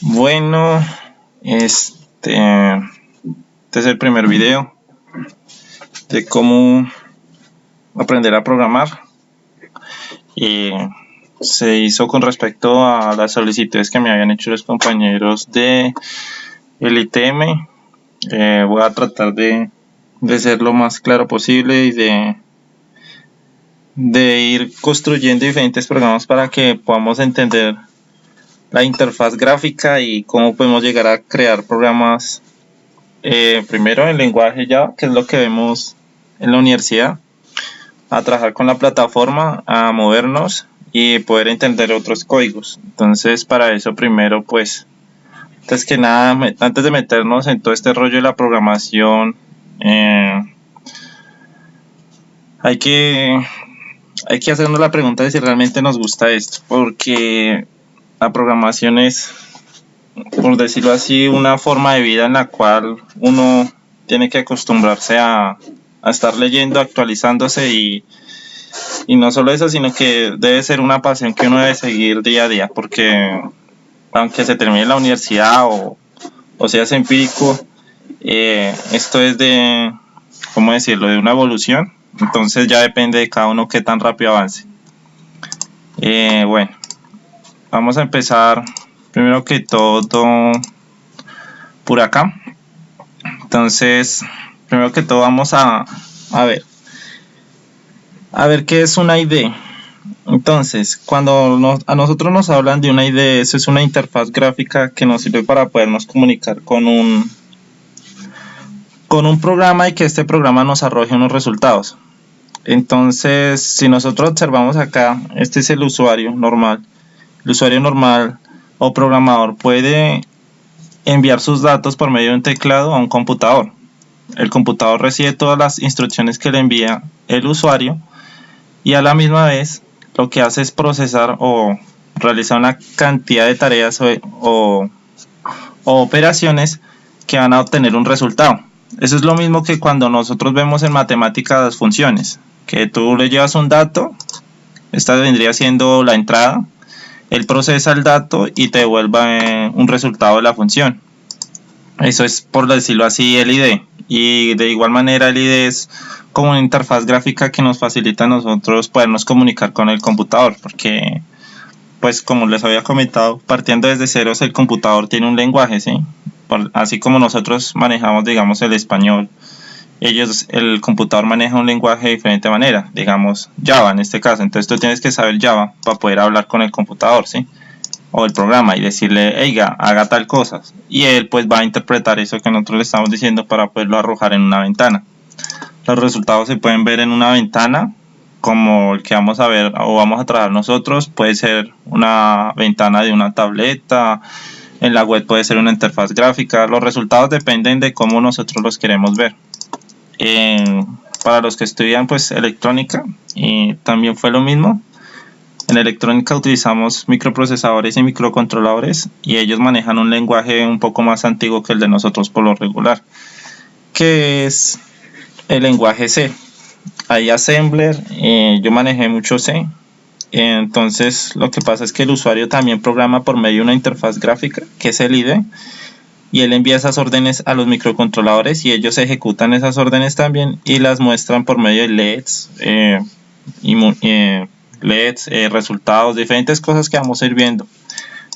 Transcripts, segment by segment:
Bueno, este es el primer video de cómo aprender a programar. Y se hizo con respecto a las solicitudes que me habían hecho los compañeros de el ITM. Voy a tratar de ser lo más claro posible y de ir construyendo diferentes programas para que podamos entender la interfaz gráfica y cómo podemos llegar a crear programas. Primero en lenguaje Java, que es lo que vemos en la universidad, a trabajar con la plataforma, a movernos y poder entender otros códigos. Entonces, para eso primero, pues, antes que nada, antes de meternos en todo este rollo de la programación, hay que hacernos la pregunta de si realmente nos gusta esto, porque la programación es, por decirlo así, una forma de vida en la cual uno tiene que acostumbrarse a estar leyendo, actualizándose y no solo eso, sino que debe ser una pasión que uno debe seguir día a día, porque aunque se termine la universidad o seas empírico, esto es de, ¿cómo decirlo?, de una evolución. Entonces ya depende de cada uno qué tan rápido avance. Bueno, vamos a empezar primero que todo por acá. Entonces, primero que todo vamos a ver qué es una IDE. Entonces, cuando a nosotros nos hablan de una IDE, eso es una interfaz gráfica que nos sirve para podernos comunicar con un programa y que este programa nos arroje unos resultados. Entonces, si nosotros observamos acá, este es el usuario normal. El usuario normal o programador puede enviar sus datos por medio de un teclado a un computador. El computador recibe todas las instrucciones que le envía el usuario y a la misma vez lo que hace es procesar o realizar una cantidad de tareas o operaciones que van a obtener un resultado. Eso es lo mismo que cuando nosotros vemos en matemáticas las funciones, que tú le llevas un dato, esta vendría siendo la entrada, él procesa el dato y te devuelve un resultado de la función. Eso es, por decirlo así, el IDE. Y de igual manera el IDE es como una interfaz gráfica que nos facilita a nosotros podernos comunicar con el computador, porque pues como les había comentado, partiendo desde ceros el computador tiene un lenguaje, ¿sí? Así como nosotros manejamos, digamos, el español, el computador maneja un lenguaje de diferente manera, digamos Java en este caso. Entonces tú tienes que saber Java para poder hablar con el computador, ¿sí?, o el programa, y decirle, oiga, haga tal cosa, y él pues va a interpretar eso que nosotros le estamos diciendo para poderlo arrojar en una ventana. Los resultados se pueden ver en una ventana como el que vamos a ver o vamos a trabajar nosotros. Puede ser una ventana de una tableta, en la web puede ser una interfaz gráfica. Los resultados dependen de cómo nosotros los queremos ver. Para los que estudian pues electrónica, también fue lo mismo. En electrónica utilizamos microprocesadores y microcontroladores, y ellos manejan un lenguaje un poco más antiguo que el de nosotros por lo regular, que es el lenguaje C. Hay assembler, yo manejé mucho C. Entonces lo que pasa es que el usuario también programa por medio de una interfaz gráfica, que es el IDE, y él envía esas órdenes a los microcontroladores y ellos ejecutan esas órdenes también y las muestran por medio de LEDs, resultados, diferentes cosas que vamos a ir viendo.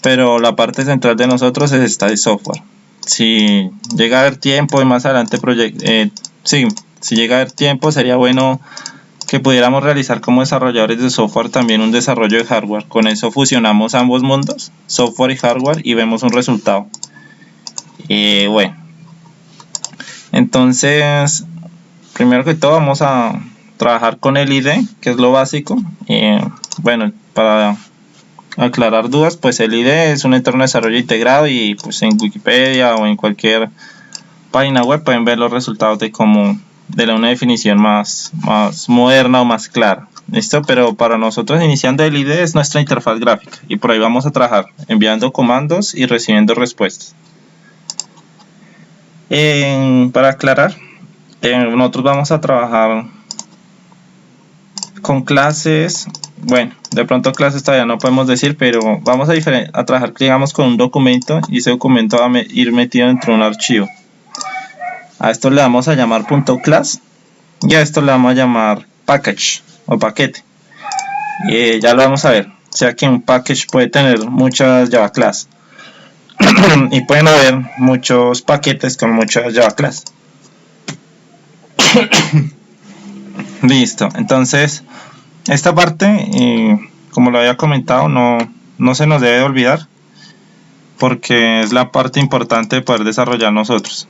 Pero la parte central de nosotros es esta de software. Si llega a haber tiempo y más adelante si llega a haber tiempo, sería bueno que pudiéramos realizar como desarrolladores de software también un desarrollo de hardware. Con eso fusionamos ambos mundos, software y hardware, y vemos un resultado. Bueno, entonces primero que todo vamos a trabajar con el IDE, que es lo básico. Bueno, para aclarar dudas, pues el IDE es un entorno de desarrollo integrado, y pues en Wikipedia o en cualquier página web pueden ver los resultados de una definición más moderna o más clara. ¿Listo? Pero para nosotros, iniciando, el IDE es nuestra interfaz gráfica y por ahí vamos a trabajar enviando comandos y recibiendo respuestas. Para aclarar, nosotros vamos a trabajar con clases bueno, de pronto clases todavía no podemos decir, pero vamos a trabajar, digamos, con un documento, y ese documento va a ir metido dentro de un archivo. A esto le vamos a llamar .class y a esto le vamos a llamar package o paquete. Ya lo vamos a ver. O sea que un package puede tener muchas Java class y pueden haber muchos paquetes con muchas Java class. Listo. Entonces, esta parte, como lo había comentado, no se nos debe olvidar, porque es la parte importante de poder desarrollar nosotros.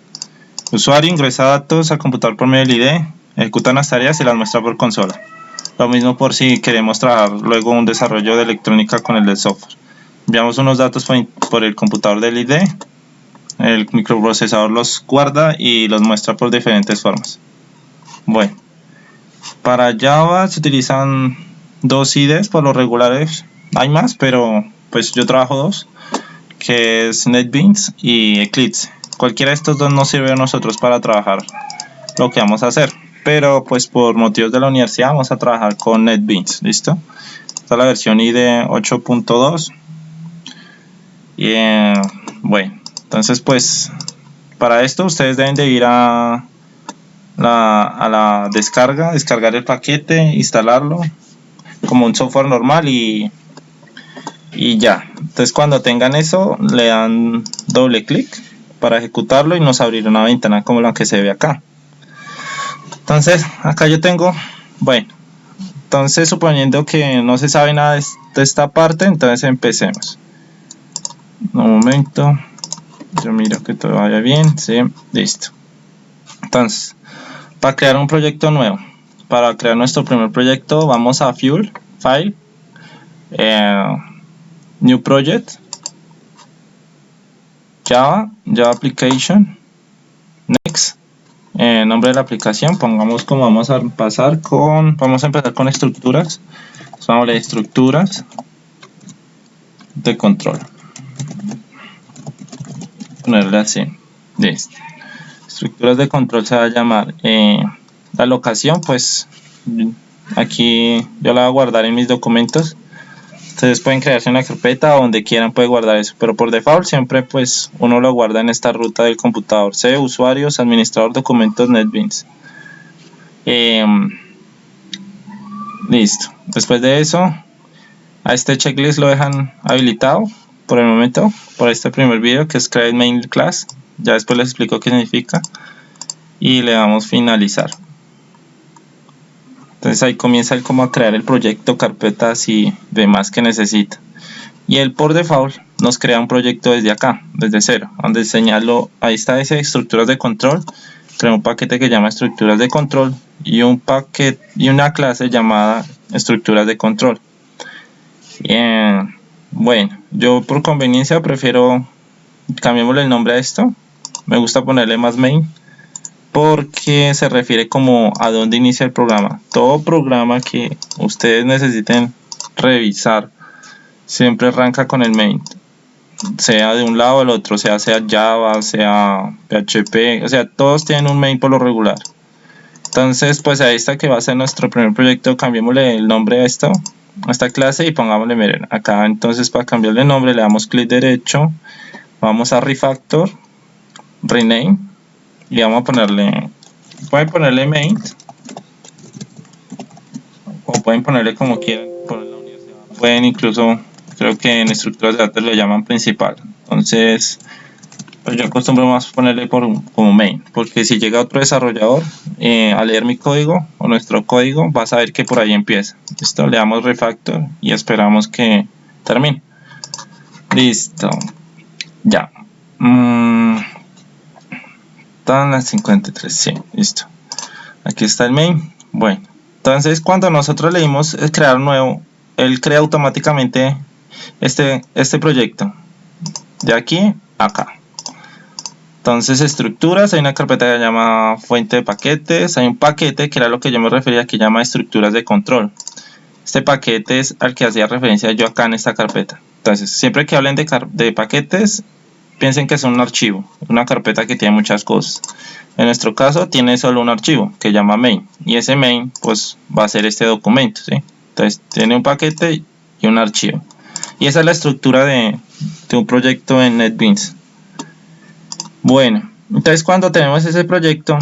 El usuario ingresa datos al computador por medio del ID, ejecuta las tareas y las muestra por consola. Lo mismo por si queremos trabajar luego un desarrollo de electrónica con el del software. Enviamos unos datos por el computador del ID, el microprocesador los guarda y los muestra por diferentes formas. Bueno, para Java se utilizan dos IDEs por lo regulares. Hay más, pero pues yo trabajo dos, que es NetBeans y Eclipse. Cualquiera de estos dos nos sirve a nosotros para trabajar lo que vamos a hacer, pero pues por motivos de la universidad vamos a trabajar con NetBeans. ¿Listo? Esta es la versión IDE 8.2 y bueno, entonces pues para esto ustedes deben de ir a la descargar el paquete, instalarlo como un software normal y ya. Entonces cuando tengan eso le dan doble clic para ejecutarlo y nos abrirá una ventana como la que se ve acá. Entonces acá yo tengo, bueno, entonces suponiendo que no se sabe nada de esta parte, entonces empecemos. Un momento, yo miro que todo vaya bien, sí, listo. Entonces, para crear un proyecto nuevo, para crear nuestro primer proyecto, vamos a Fuel, File, New Project, Java Application, Next, nombre de la aplicación, pongamos como vamos a empezar con estructuras, vamos a leer estructuras de control, ponerle así, listo. Estructuras de control se va a llamar, la locación pues aquí yo la voy a guardar en mis documentos. Ustedes pueden crearse una carpeta o donde quieran pueden guardar eso, pero por default siempre pues uno lo guarda en esta ruta del computador. C, usuarios, administrador, documentos, NetBeans. Listo. Después de eso, a este checklist lo dejan habilitado por el momento, por este primer video que es Create Main Class. Ya después les explico qué significa y le damos finalizar. Entonces ahí comienza él como a crear el proyecto, carpetas y demás que necesita. Y él por default nos crea un proyecto desde acá, desde cero, donde señalo, ahí está ese estructuras de control, crea un paquete que llama estructuras de control y un paquete y una clase llamada estructuras de control. Bueno, yo por conveniencia prefiero cambiémosle el nombre a esto, me gusta ponerle más main, porque se refiere como a dónde inicia el programa. Todo programa que ustedes necesiten revisar siempre arranca con el main, sea de un lado o del otro, sea Java, sea PHP, o sea, todos tienen un main por lo regular. Entonces pues a esta que va a ser nuestro primer proyecto, cambiémosle el nombre a esta clase y pongámosle, miren, acá entonces para cambiarle el nombre le damos clic derecho, vamos a refactor, rename, y vamos a ponerle, pueden ponerle main o pueden ponerle como quieran, pueden incluso, creo que en estructuras de datos lo llaman principal. Entonces pues yo acostumbro más ponerle como main, porque si llega otro desarrollador a leer mi código o nuestro código, va a saber que por ahí empieza. Listo, le damos refactor y esperamos que termine. Listo, ya. Están las 53, sí, listo. Aquí está el main. Bueno, entonces cuando nosotros le dimos crear nuevo, él crea automáticamente este proyecto de aquí a acá. Entonces estructuras, hay una carpeta que se llama fuente de paquetes, hay un paquete que era lo que yo me refería, que llama estructuras de control. Este paquete es al que hacía referencia yo acá en esta carpeta. Entonces siempre que hablen de paquetes, piensen que es un archivo, una carpeta que tiene muchas cosas. En nuestro caso tiene solo un archivo que llama main, y ese main pues va a ser este documento, ¿sí? Entonces tiene un paquete y un archivo. Y esa es la estructura de un proyecto en NetBeans. Bueno, entonces cuando tenemos ese proyecto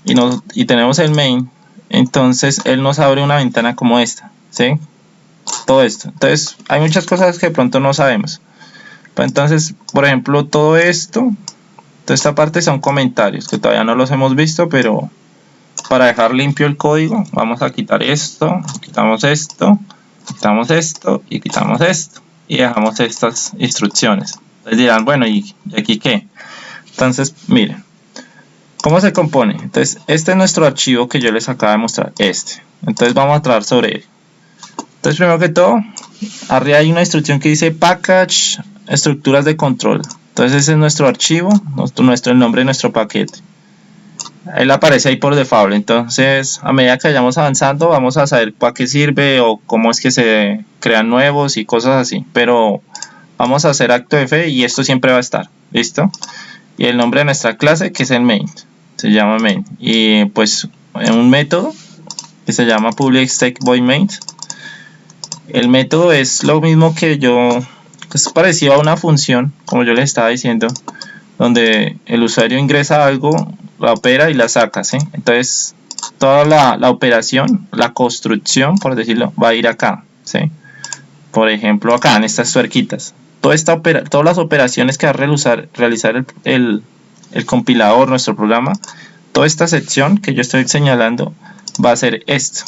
y tenemos el main, entonces él nos abre una ventana como esta, ¿sí? Todo esto. Entonces hay muchas cosas que de pronto no sabemos. Entonces, por ejemplo, todo esto, toda esta parte son comentarios que todavía no los hemos visto, pero para dejar limpio el código vamos a quitar esto, quitamos esto, quitamos esto y quitamos esto y dejamos estas instrucciones. Entonces dirán, bueno, ¿y aquí qué? Entonces, miren, ¿cómo se compone? Entonces, este es nuestro archivo que yo les acabo de mostrar, este. Entonces vamos a trabajar sobre él. Entonces, primero que todo, arriba hay una instrucción que dice package estructuras de control. Entonces ese es nuestro archivo, el nombre de nuestro paquete. Él aparece ahí por default. Entonces a medida que vayamos avanzando vamos a saber para qué sirve o cómo es que se crean nuevos y cosas así. Pero vamos a hacer acto de fe y esto siempre va a estar. ¿Listo? Y el nombre de nuestra clase, que es el main, se llama main. Y pues un método que se llama public stack void main. El método es lo mismo que es parecido a una función, como yo les estaba diciendo, donde el usuario ingresa algo, la opera y la saca, ¿sí? Entonces toda la operación, la construcción, por decirlo, va a ir acá, ¿sí? Por ejemplo, acá en estas tuerquitas. Todas las operaciones que va a realizar el compilador, nuestro programa, toda esta sección que yo estoy señalando va a ser esto.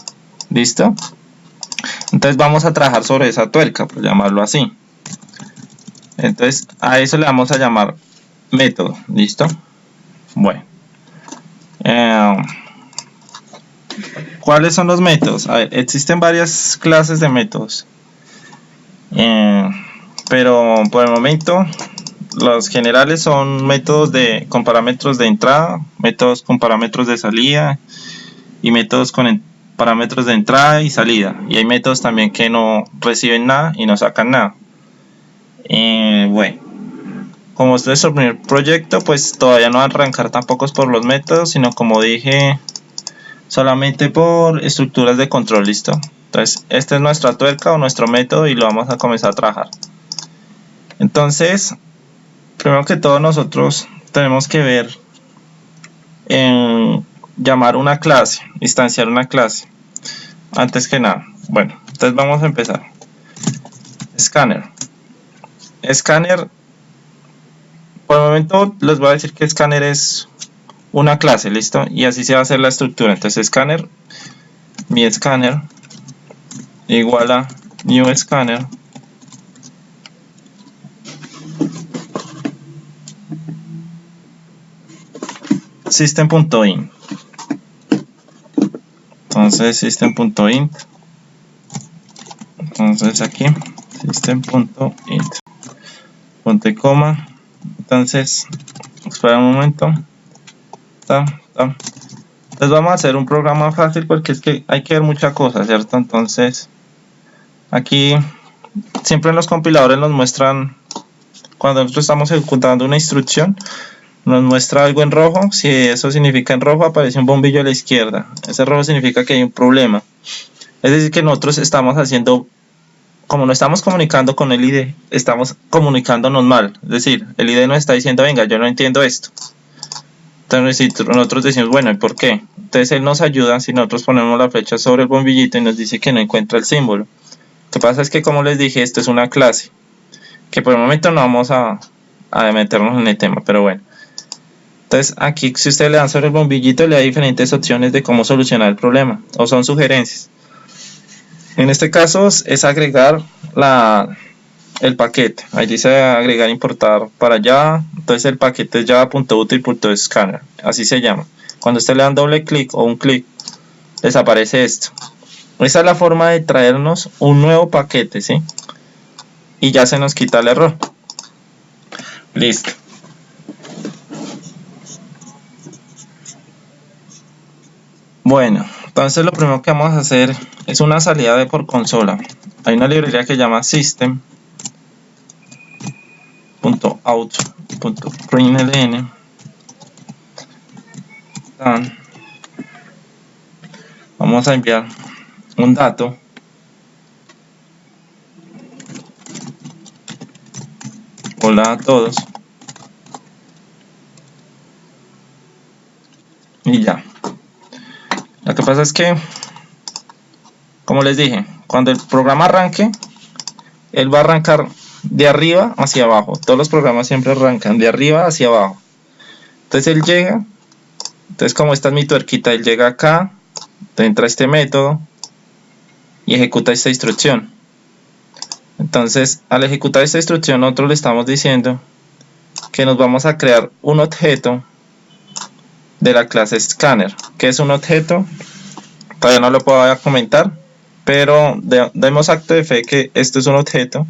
¿Listo? Entonces vamos a trabajar sobre esa tuerca, por llamarlo así. Entonces a eso le vamos a llamar método. ¿Listo? Bueno. ¿Cuáles son los métodos? A ver, existen varias clases de métodos. Pero por el momento los generales son métodos con parámetros de entrada, métodos con parámetros de salida y métodos con parámetros de entrada y salida. Y hay métodos también que no reciben nada y no sacan nada. Bueno, como este es nuestro primer proyecto, pues todavía no va a arrancar tampoco por los métodos, sino como dije, solamente por estructuras de control. Listo. Entonces esta es nuestra tuerca o nuestro método y lo vamos a comenzar a trabajar. Entonces, primero que todo nosotros tenemos que ver en llamar una clase, instanciar una clase. Antes que nada, bueno, entonces vamos a empezar. Scanner. Scanner, por el momento les voy a decir que Scanner es una clase, listo, y así se va a hacer la estructura. Entonces Scanner, mi Scanner igual a new Scanner system.in. Entonces system.int, entonces aquí system.int, punto y coma. Entonces espera un momento. Entonces vamos a hacer un programa fácil porque es que hay que ver muchas cosas, ¿cierto? Entonces aquí siempre en los compiladores nos muestran, cuando nosotros estamos ejecutando una instrucción, nos muestra algo en rojo. Si eso significa en rojo, aparece un bombillo a la izquierda. Ese rojo significa que hay un problema. Es decir, que nosotros estamos haciendo, como no estamos comunicando con el IDE, estamos comunicándonos mal. Es decir, el IDE nos está diciendo, venga, yo no entiendo esto. Entonces nosotros decimos, bueno, ¿y por qué? Entonces él nos ayuda si nosotros ponemos la flecha sobre el bombillito y nos dice que no encuentra el símbolo. Lo que pasa es que, como les dije, esto es una clase, que por el momento no vamos a meternos en el tema, pero bueno. Entonces aquí, si ustedes le dan sobre el bombillito, le da diferentes opciones de cómo solucionar el problema, o son sugerencias. En este caso es agregar el paquete. Ahí dice agregar, importar para Java. Entonces el paquete es java.util.scanner, así se llama. Cuando usted le dan doble clic o un clic, les aparece esto. Esa es la forma de traernos un nuevo paquete, ¿sí? Y ya se nos quita el error. Listo. Bueno, entonces lo primero que vamos a hacer es una salida por consola. Hay una librería que se llama system.out.println. Vamos a enviar un dato Hola a todos. Y ya. Lo que pasa es que, como les dije, cuando el programa arranque, él va a arrancar de arriba hacia abajo. Todos los programas siempre arrancan de arriba hacia abajo. Entonces él llega, entonces como esta es mi tuerquita, él llega acá, entra este método y ejecuta esta instrucción. Entonces al ejecutar esta instrucción nosotros le estamos diciendo que nos vamos a crear un objeto de la clase Scanner. ¿Qué es un objeto? Todavía no lo puedo comentar, pero demos acto de fe que esto es un objeto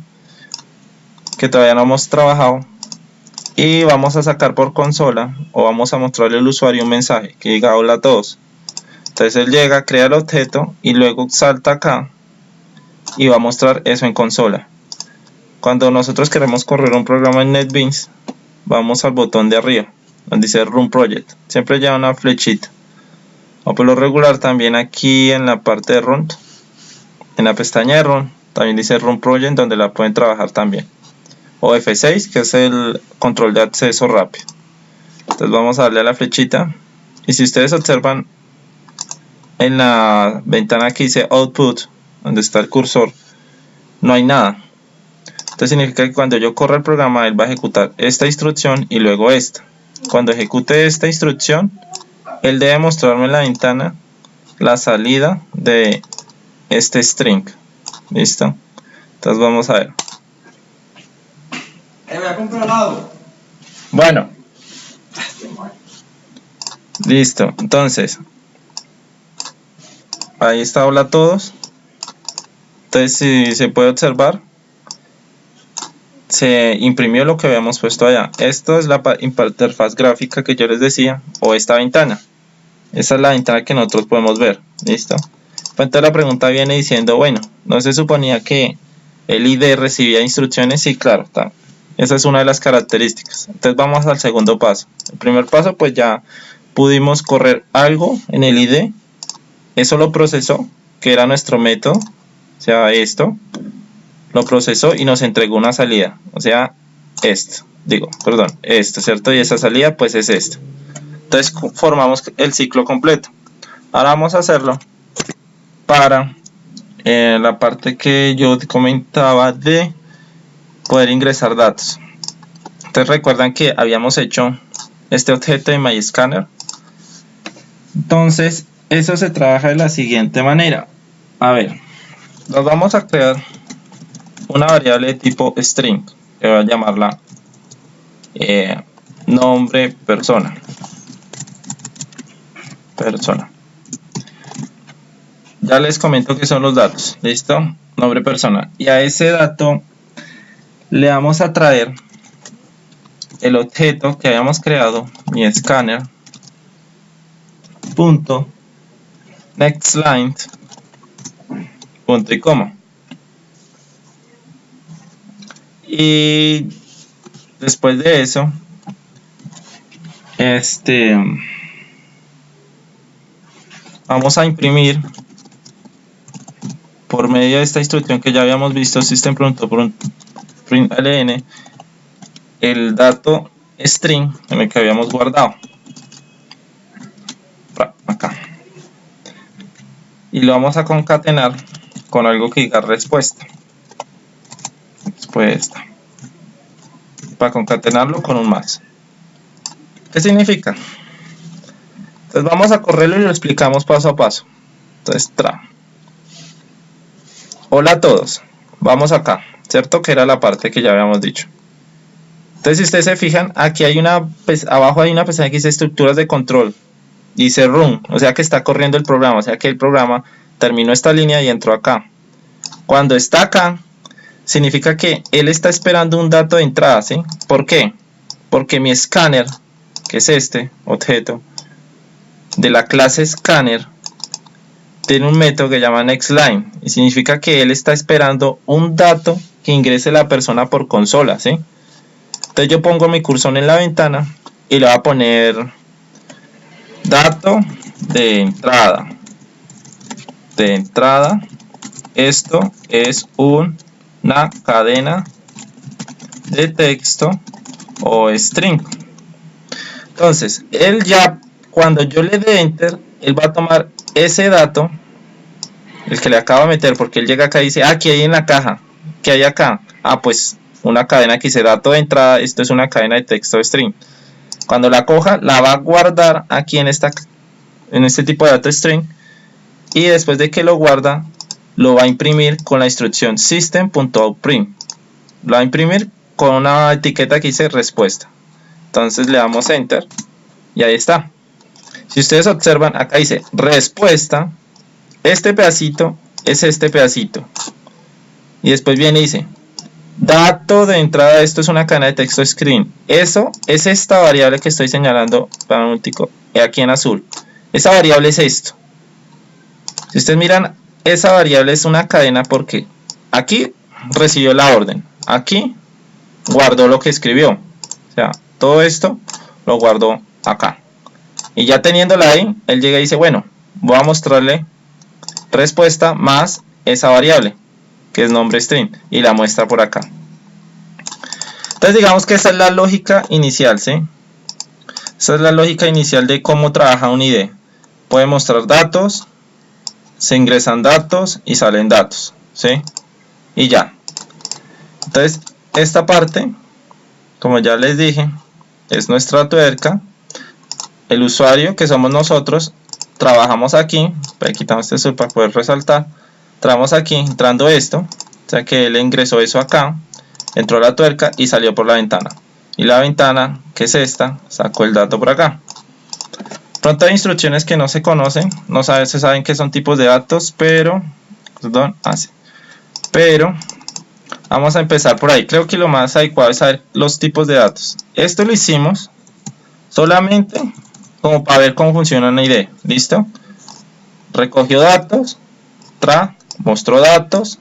que todavía no hemos trabajado, y vamos a sacar por consola o vamos a mostrarle al usuario un mensaje que diga hola a todos. Entonces él llega, crea el objeto y luego salta acá y va a mostrar eso en consola. Cuando nosotros queremos correr un programa en NetBeans, vamos al botón de arriba donde dice Run Project, siempre lleva una flechita, o por lo regular también aquí en la parte de Run, en la pestaña de Run también dice Run Project, donde la pueden trabajar también, o F6, que es el control de acceso rápido. Entonces vamos a darle a la flechita y si ustedes observan en la ventana que dice Output, donde está el cursor, no hay nada. Entonces significa que cuando yo corra el programa, él va a ejecutar esta instrucción y luego esta. Cuando ejecute esta instrucción, él debe mostrarme en la ventana la salida de este string. ¿Listo? Entonces vamos a ver. Voy a comprar helado. Bueno. Listo. Entonces, ahí está hola a todos. Entonces, si se puede observar, se imprimió lo que habíamos puesto allá. Esto es la interfaz gráfica que yo les decía, o esta ventana. Esa es la ventana que nosotros podemos ver. ¿Listo? Entonces la pregunta viene diciendo, bueno, ¿no se suponía que el ID recibía instrucciones? Sí, claro, está. Esa es una de las características. Entonces vamos al segundo paso. El primer paso, pues ya pudimos correr algo en el ID. Eso lo procesó, que era nuestro método. O sea, esto. Lo procesó y nos entregó una salida. O sea, esto. Esto, ¿cierto? Y esa salida, pues es esto. Entonces formamos el ciclo completo. Ahora vamos a hacerlo para la parte que yo comentaba de poder ingresar datos. Entonces recuerdan que habíamos hecho este objeto de MyScanner. Entonces eso se trabaja de la siguiente manera. A ver, nos vamos a crear una variable de tipo string, que voy a llamarla nombre persona. Ya les comento que son los datos. ¿Listo? Nombre persona. Y a ese dato le vamos a traer el objeto que habíamos creado, mi scanner punto next line punto y coma. Y después de eso, vamos a imprimir por medio de esta instrucción que ya habíamos visto, system.println, el dato string en el que habíamos guardado acá, y lo vamos a concatenar con algo que diga respuesta, para concatenarlo con un más. ¿Qué significa? Entonces vamos a correrlo y lo explicamos paso a paso. Entonces hola a todos, vamos acá, ¿cierto? Que era la parte que ya habíamos dicho. Entonces si ustedes se fijan, aquí hay abajo hay una pestaña que dice estructuras de control, dice run, o sea que está corriendo el programa, o sea que el programa terminó esta línea y entró acá. Cuando está acá, significa que él está esperando un dato de entrada, ¿sí? ¿Por qué? Porque mi scanner, que es este objeto de la clase scanner, tiene un método que llama nextLine y significa que él está esperando un dato que ingrese la persona por consola, ¿sí? Entonces yo pongo mi cursor en la ventana y le voy a poner dato de entrada. Esto es una cadena de texto o string. Entonces, él ya, cuando yo le dé enter, él va a tomar ese dato, el que le acabo de meter, porque él llega acá y dice, ah, ¿qué hay en la caja? ¿Qué hay acá? Ah, pues una cadena que dice dato de entrada, esto es una cadena de texto string. Cuando la coja, la va a guardar aquí en este tipo de dato string, y después de que lo guarda, lo va a imprimir con la instrucción system.outPrint. Lo va a imprimir con una etiqueta que dice respuesta. Entonces le damos enter y ahí está. Si ustedes observan, acá dice respuesta, este pedacito es este pedacito, y después viene y dice dato de entrada, esto es una cadena de texto string. Eso es esta variable que estoy señalando para un tico, aquí en azul. Esa variable es esto. Si ustedes miran, esa variable es una cadena porque aquí recibió la orden, aquí guardó lo que escribió, o sea, todo esto lo guardó acá. Y ya teniéndola ahí, él llega y dice, bueno, voy a mostrarle respuesta más esa variable, que es nombre string, y la muestra por acá. Entonces digamos que esa es la lógica inicial, ¿sí? Esa es la lógica inicial de cómo trabaja un IDE. Puede mostrar datos, se ingresan datos y salen datos, ¿sí? Y ya. Entonces esta parte, como ya les dije, es nuestra tuerca. El usuario, que somos nosotros, trabajamos aquí, quitamos este sur para poder resaltar, trabajamos aquí entrando esto, o sea que él ingresó eso acá, entró la tuerca y salió por la ventana, y la ventana, que es esta, sacó el dato por acá. Pronto hay instrucciones que no se conocen, no se saben qué son tipos de datos, pero vamos a empezar por ahí. Creo que lo más adecuado es saber los tipos de datos. Esto lo hicimos solamente como para ver cómo funciona una IDE. ¿Listo? Recogió datos, mostró datos,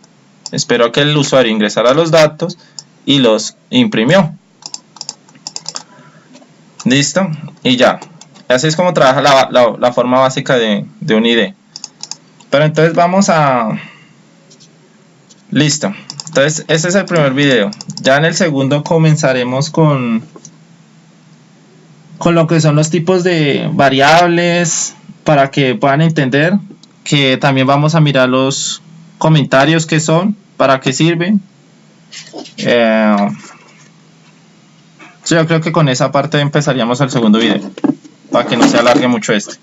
esperó a que el usuario ingresara los datos y los imprimió. ¿Listo? Y ya. Así es como trabaja la forma básica de un IDE. Pero entonces vamos a... Listo. Entonces este es el primer video. Ya en el segundo comenzaremos con lo que son los tipos de variables, para que puedan entender, que también vamos a mirar los comentarios que son, para qué sirven. Yo creo que con esa parte empezaríamos el segundo video, para que no se alargue mucho este.